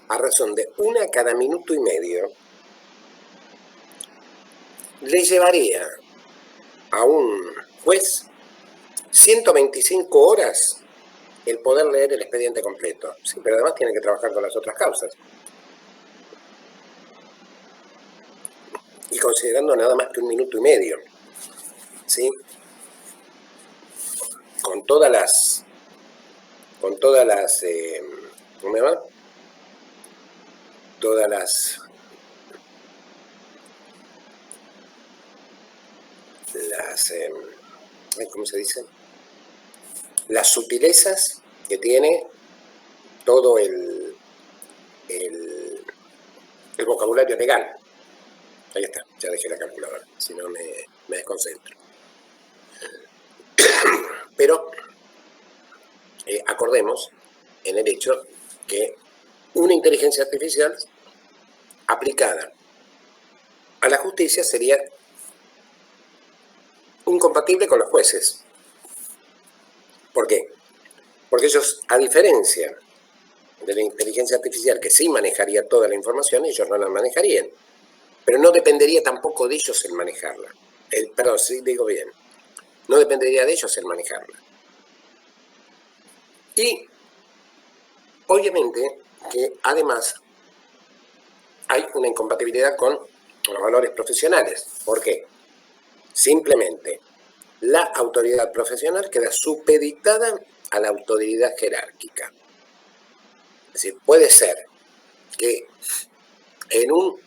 a razón de una cada minuto y medio, le llevaría a un juez 125 horas el poder leer el expediente completo. Sí, pero además tiene que trabajar con las otras causas. Y considerando nada más que un minuto y medio, ¿sí? Con todas las, ¿cómo se llama? Todas las, ¿cómo se dice? Las sutilezas que tiene todo el vocabulario legal. Ahí está, ya dejé la calculadora, si no me desconcentro. Pero acordemos en el hecho que una inteligencia artificial aplicada a la justicia sería incompatible con los jueces. ¿Por qué? Porque ellos, a diferencia de la inteligencia artificial, que sí manejaría toda la información, ellos no la manejarían. Pero no dependería tampoco de ellos el manejarla. Perdón, sí digo bien. No dependería de ellos el manejarla. Y, obviamente, que además hay una incompatibilidad con los valores profesionales. ¿Por qué? Simplemente la autoridad profesional queda supeditada a la autoridad jerárquica. Es decir, puede ser que en un...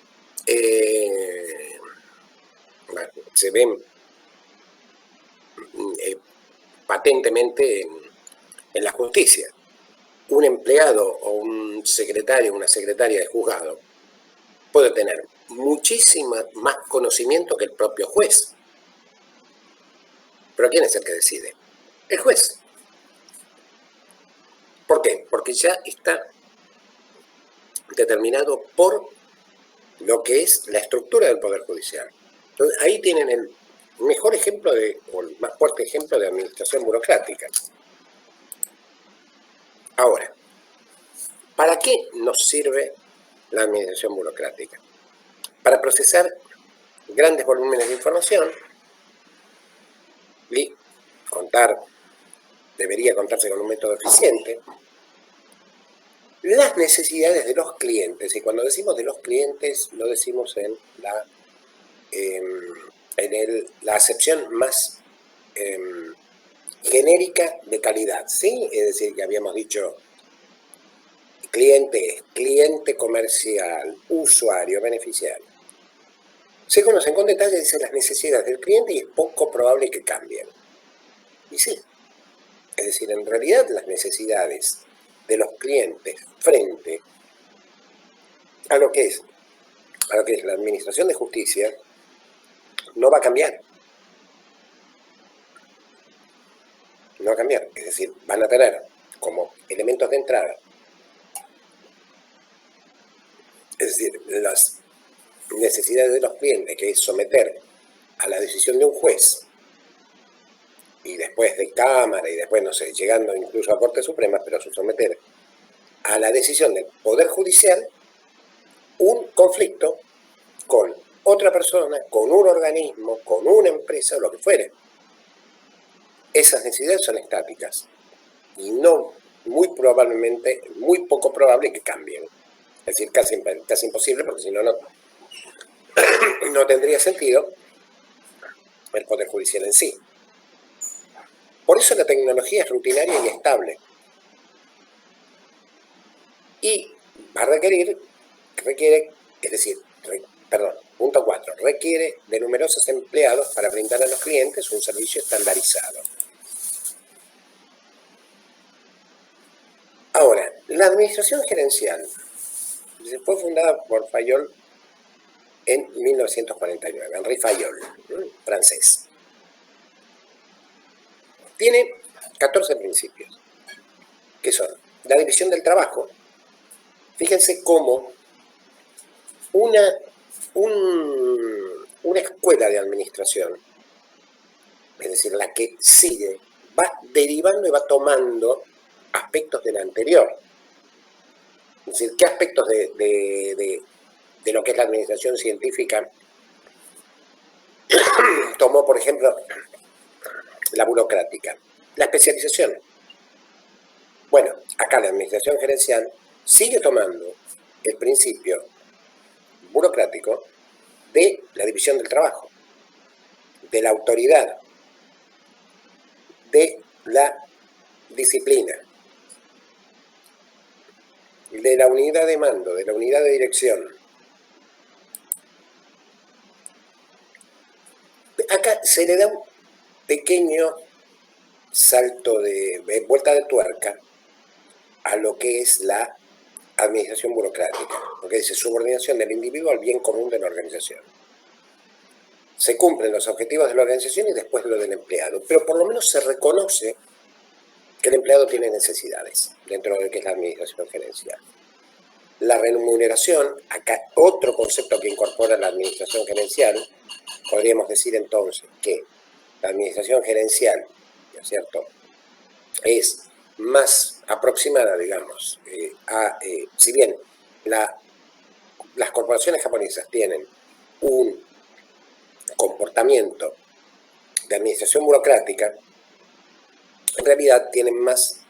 bueno, se ven patentemente en la justicia. Un empleado o un secretario, una secretaria de juzgado puede tener muchísimo más conocimiento que el propio juez. ¿Pero quién es el que decide? El juez. ¿Por qué? Porque ya está determinado por lo que es la estructura del Poder Judicial. Entonces, ahí tienen el mejor ejemplo o el más fuerte ejemplo de administración burocrática. Ahora, ¿para qué nos sirve la administración burocrática? Para procesar grandes volúmenes de información y debería contarse con un método eficiente, las necesidades de los clientes, y cuando decimos de los clientes lo decimos en la acepción más genérica de calidad, ¿sí? Es decir, que habíamos dicho cliente comercial, usuario, beneficiario. Se conocen con detalle, dicen las necesidades del cliente y es poco probable que cambien. Y sí, es decir, en realidad las necesidades de los clientes frente a lo que es la administración de justicia no va a cambiar. No va a cambiar, es decir, van a tener como elementos de entrada, es decir, las necesidades de los clientes, que es someter a la decisión de un juez, y después de Cámara, y después, no sé, llegando incluso a Corte Suprema, pero someter a la decisión del Poder Judicial un conflicto con otra persona, con un organismo, con una empresa, o lo que fuere. Esas necesidades son estáticas y no, muy probablemente, muy poco probable que cambien. Es decir, casi imposible, porque si no, no tendría sentido el Poder Judicial en sí. Por eso la tecnología es rutinaria y estable. Y va a requiere, punto 4, requiere de numerosos empleados para brindar a los clientes un servicio estandarizado. Ahora, la administración gerencial fue fundada por Fayol en 1949, Henri Fayol, francés. Tiene 14 principios, que son la división del trabajo. Fíjense cómo una escuela de administración, es decir, la que sigue, va derivando y va tomando aspectos de la anterior. Es decir, ¿qué aspectos de lo que es la administración científica tomó, por ejemplo, la burocrática? La especialización. Bueno, acá la administración gerencial sigue tomando el principio burocrático de la división del trabajo, de la autoridad, de la disciplina, de la unidad de mando, de la unidad de dirección. Acá se le da un pequeño salto de vuelta de tuerca a lo que es la administración burocrática, porque dice subordinación del individuo al bien común de la organización. Se cumplen los objetivos de la organización y después lo del empleado, pero por lo menos se reconoce que el empleado tiene necesidades dentro de lo que es la administración gerencial. La remuneración, acá otro concepto que incorpora la administración gerencial, podríamos decir entonces que la administración gerencial, ¿no es cierto?, es más aproximada, digamos, si bien las corporaciones japonesas tienen un comportamiento de administración burocrática, en realidad tienen más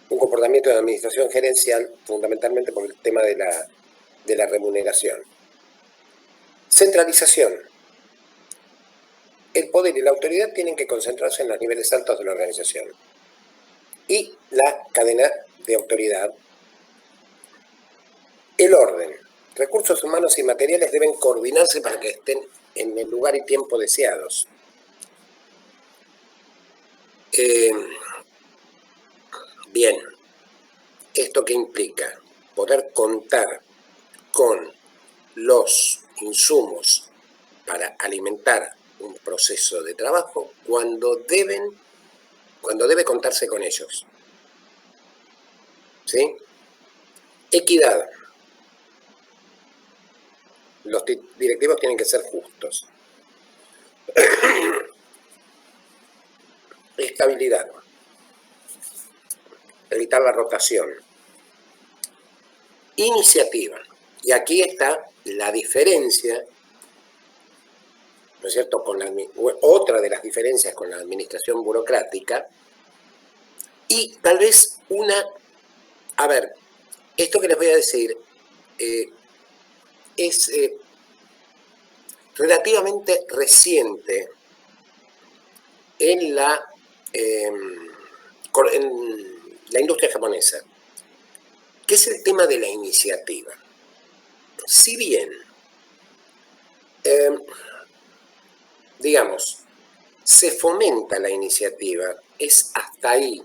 un comportamiento de administración gerencial, fundamentalmente por el tema de la remuneración. Centralización. El poder y la autoridad tienen que concentrarse en los niveles altos de la organización. Y la cadena de autoridad. El orden. Recursos humanos y materiales deben coordinarse para que estén en el lugar y tiempo deseados. Bien, ¿esto qué implica? Poder contar con los insumos para alimentar un proceso de trabajo cuando debe contarse con ellos. ¿Sí? Equidad. Los directivos tienen que ser justos. Estabilidad. Evitar la rotación. Iniciativa. Y aquí está la diferencia, ¿no es cierto?, otra de las diferencias con la administración burocrática, y tal vez esto que les voy a decir es relativamente reciente en la industria japonesa, que es el tema de la iniciativa. Si bien, digamos, se fomenta la iniciativa, es hasta ahí.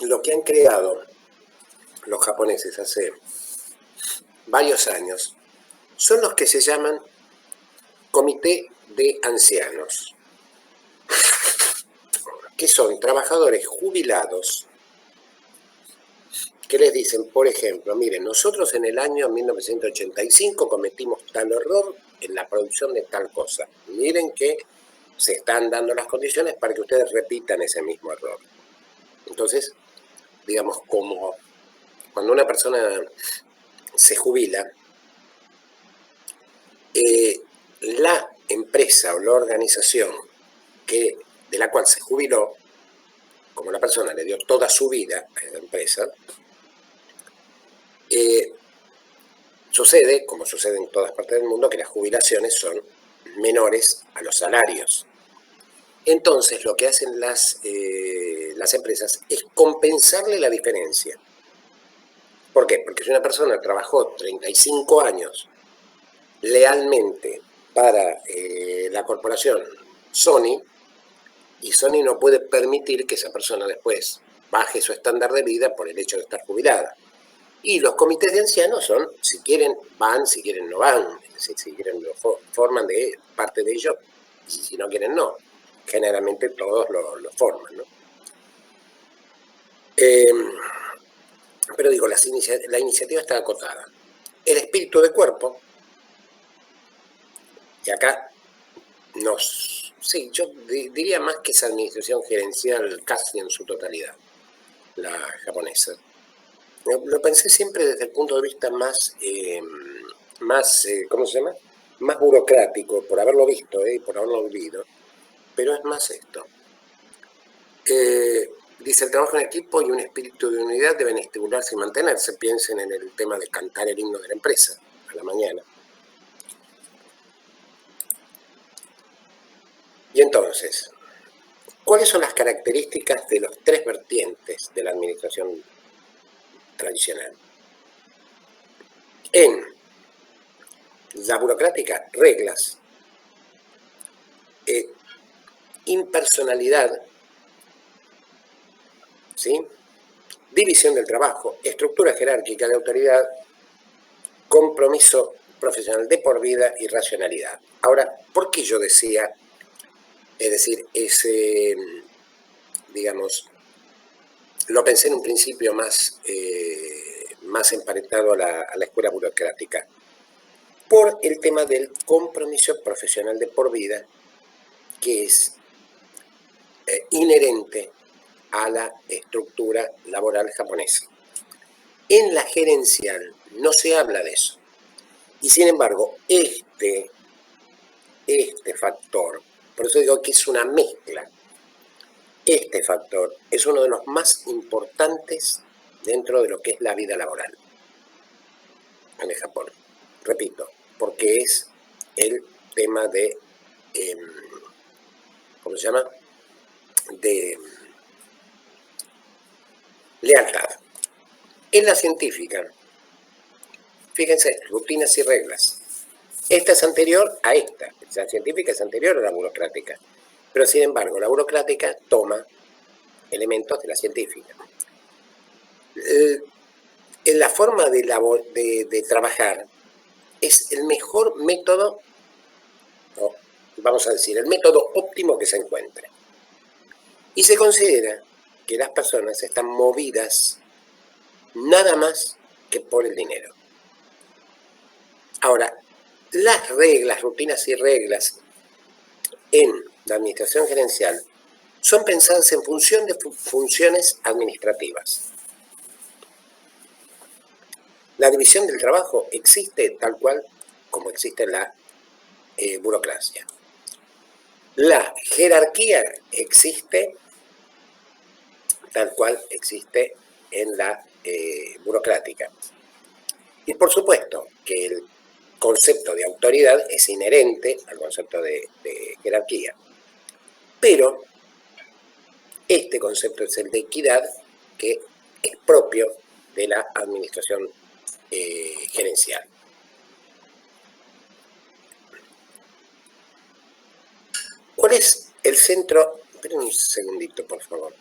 Lo que han creado los japoneses hace varios años son los que se llaman comité de ancianos, que son trabajadores jubilados que les dicen, por ejemplo, miren, nosotros en el año 1985 cometimos tal error en la producción de tal cosa. Miren que se están dando las condiciones para que ustedes repitan ese mismo error. Entonces, digamos, como cuando una persona se jubila, la empresa o la organización de la cual se jubiló, como la persona le dio toda su vida a esa empresa, sucede, como sucede en todas partes del mundo, que las jubilaciones son menores a los salarios. Entonces, lo que hacen las empresas es compensarle la diferencia. ¿Por qué? Porque si una persona trabajó 35 años lealmente para la corporación Sony, y Sony no puede permitir que esa persona después baje su estándar de vida por el hecho de estar jubilada. Y los comités de ancianos son, si quieren van, si quieren no van, si quieren lo forman de parte de ellos, y si no quieren no. Generalmente todos lo forman, ¿no? Pero digo, la iniciativa está acotada. El espíritu de cuerpo, y acá sí, yo diría más que es administración gerencial casi en su totalidad. la japonesa. Lo pensé siempre desde el punto de vista más, ¿cómo se llama? Más burocrático, por haberlo visto, por haberlo vivido, pero es más esto. Dice, el trabajo en equipo y un espíritu de unidad deben estimularse y mantenerse. Piensen en el tema de cantar el himno de la empresa a la mañana. Y entonces, ¿cuáles son las características de los tres vertientes de la administración tradicional? En la burocrática, reglas, impersonalidad, ¿sí? División del trabajo, estructura jerárquica de autoridad, compromiso profesional de por vida y racionalidad. Ahora, ¿por qué yo decía, es decir, digamos, lo pensé en un principio más emparentado a la escuela burocrática? Por el tema del compromiso profesional de por vida, que es inherente a la estructura laboral japonesa. En la gerencial no se habla de eso. Y sin embargo, este factor, por eso digo que es una mezcla, este factor es uno de los más importantes dentro de lo que es la vida laboral en el Japón. Repito, porque es el tema de, ¿cómo se llama? De lealtad. En la científica, fíjense, rutinas y reglas. Esta es anterior a esta. La científica es anterior a la burocrática. Pero sin embargo, la burocrática toma elementos de la científica. En la forma de trabajar es el mejor método, vamos a decir, el método óptimo que se encuentre. Y se considera que las personas están movidas nada más que por el dinero. Ahora, las reglas, rutinas y reglas en la administración gerencial son pensadas en función de funciones administrativas. La división del trabajo existe tal cual como existe la burocracia. La jerarquía existe tal cual existe en la burocrática. Y por supuesto que el concepto de autoridad es inherente al concepto de jerarquía. Pero este concepto es el de equidad, que es propio de la administración gerencial. ¿Cuál es el centro? Esperen un segundito, por favor.